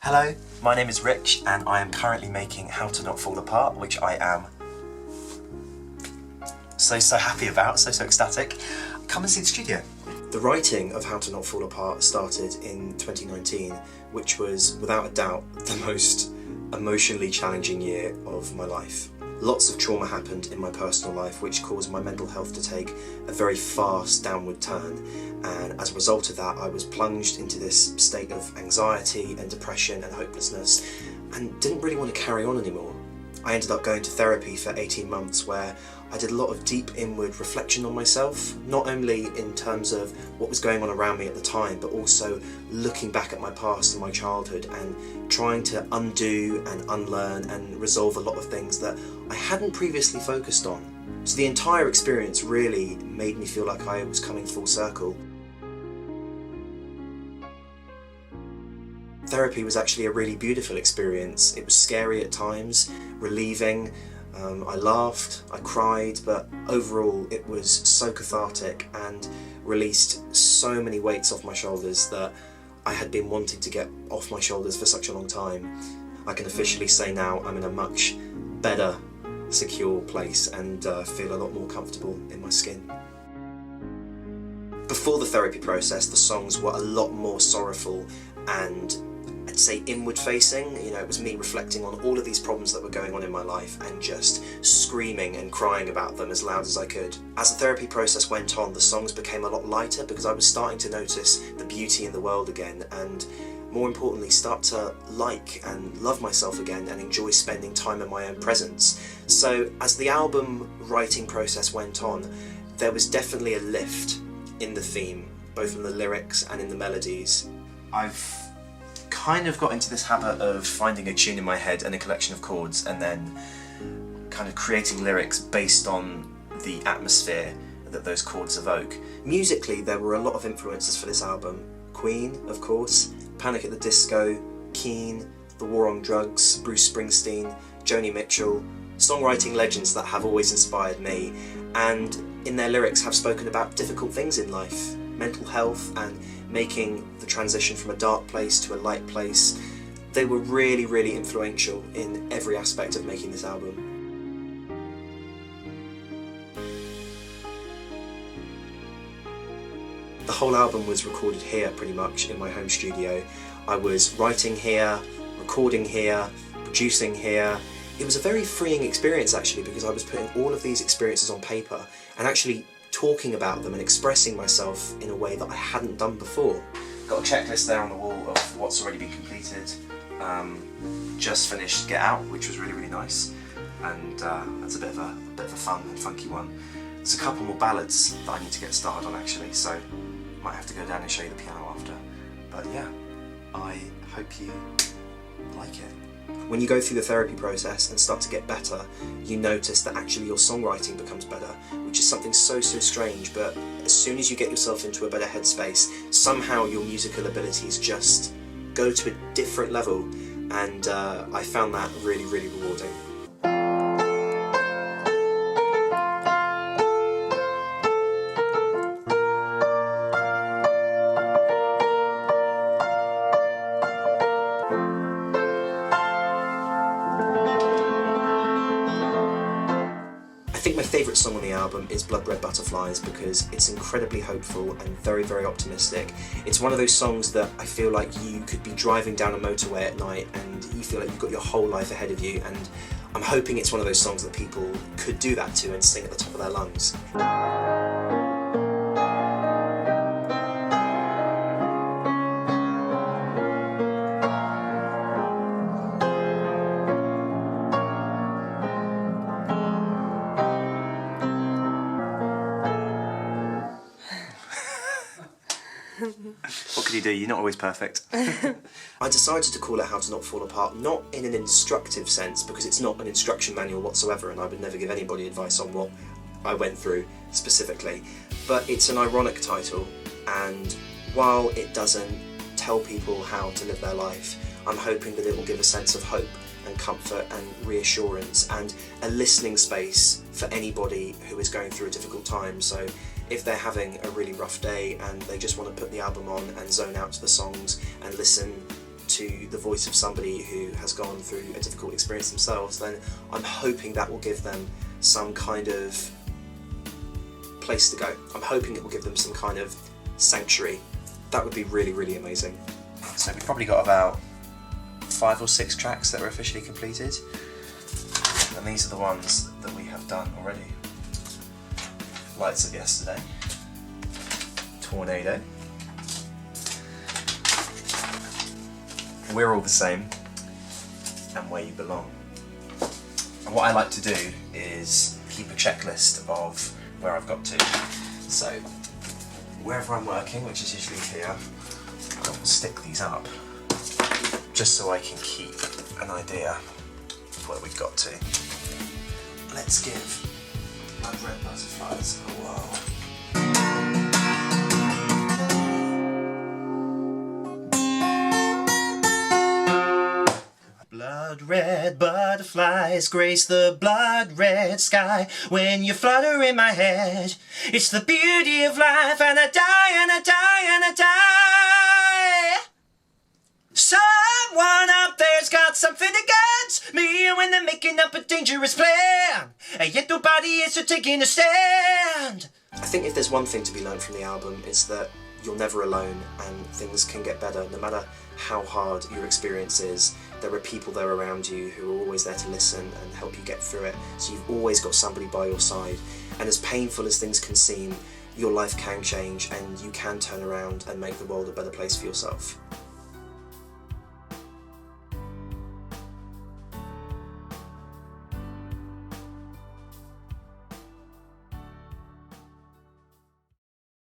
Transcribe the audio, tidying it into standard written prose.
Hello, my name is Rich and I am currently making How to Not Fall Apart, which I am so happy about, so ecstatic. Come and see the studio. The writing of How to Not Fall Apart started in 2019, which was without a doubt the most emotionally challenging year of my life. Lots of trauma happened in my personal life which caused my mental health to take a very fast downward turn, and as a result of that I was plunged into this state of anxiety and depression and hopelessness and didn't really want to carry on anymore. I ended up going to therapy for 18 months where I did a lot of deep inward reflection on myself, not only in terms of what was going on around me at the time, but also looking back at my past and my childhood and trying to undo and unlearn and resolve a lot of things that I hadn't previously focused on. So the entire experience really made me feel like I was coming full circle. Therapy was actually a really beautiful experience. It was scary at times, relieving. I laughed, I cried, but overall it was so cathartic and released so many weights off my shoulders that I had been wanting to get off my shoulders for such a long time. I can officially say now I'm in a much better, secure place and feel a lot more comfortable in my skin. Before the therapy process, the songs were a lot more sorrowful and I'd say inward facing. You know, it was me reflecting on all of these problems that were going on in my life and just screaming and crying about them as loud as I could. As the therapy process went on, the songs became a lot lighter because I was starting to notice the beauty in the world again and, more importantly, start to like and love myself again and enjoy spending time in my own presence. So as the album writing process went on, there was definitely a lift in the theme, both in the lyrics and in the melodies. I've kind of got into this habit of finding a tune in my head and a collection of chords and then kind of creating lyrics based on the atmosphere that those chords evoke. Musically, there were a lot of influences for this album. Queen, of course, Panic at the Disco, Keane, The War on Drugs, Bruce Springsteen, Joni Mitchell, songwriting legends that have always inspired me and in their lyrics have spoken about difficult things in life, mental health and making the transition from a dark place to a light place. They were really influential in every aspect of making this album. The whole album was recorded here pretty much in my home studio. I was writing here, recording here, producing here. It was a very freeing experience actually because I was putting all of these experiences on paper and actually talking about them and expressing myself in a way that I hadn't done before. Got a checklist there on the wall of what's already been completed. Just finished Get Out, which was really nice, and that's a bit of a fun and funky one. There's a couple more ballads that I need to get started on actually, so might have to go down and show you the piano after. But yeah, I hope you like it. When you go through the therapy process and start to get better, you notice that actually your songwriting becomes better, which is something so strange, but as soon as you get yourself into a better headspace, somehow your musical abilities just go to a different level, and I found that really rewarding. I think my favourite song on the album is Blood Red Butterflies because it's incredibly hopeful and very optimistic. It's one of those songs that I feel like you could be driving down a motorway at night and you feel like you've got your whole life ahead of you, and I'm hoping it's one of those songs that people could do that to and sing at the top of their lungs. What can you do? You're not always perfect. I decided to call it How to Not Fall Apart, not in an instructive sense, because it's not an instruction manual whatsoever, and I would never give anybody advice on what I went through specifically, but it's an ironic title, and while it doesn't tell people how to live their life, I'm hoping that it will give a sense of hope and comfort and reassurance and a listening space for anybody who is going through a difficult time. So if they're having a really rough day and they just want to put the album on and zone out to the songs and listen to the voice of somebody who has gone through a difficult experience themselves, then I'm hoping that will give them some kind of place to go. I'm hoping it will give them some kind of sanctuary. That would be really, really amazing. So we've probably got about 5 or 6 tracks that are officially completed, and these are the ones that we have done already. Lights of Yesterday, Tornado, We're All the Same, and Where You Belong. And what I like to do is keep a checklist of where I've got to. So wherever I'm working, which is usually here, I'll stick these up just so I can keep an idea of where we've got to. Let's give Blood Red Butterflies a whirl. Blood red butterflies grace the blood red sky when you flutter in my head. It's the beauty of life, and I die and I die and I die. Someone up there's got something against me when they're making up a dangerous plan, and yet nobody is taking a stand. I think if there's one thing to be learned from the album, it's that you're never alone and things can get better. No matter how hard your experience is, there are people there around you who are always there to listen and help you get through it. So you've always got somebody by your side. And as painful as things can seem, your life can change and you can turn around and make the world a better place for yourself.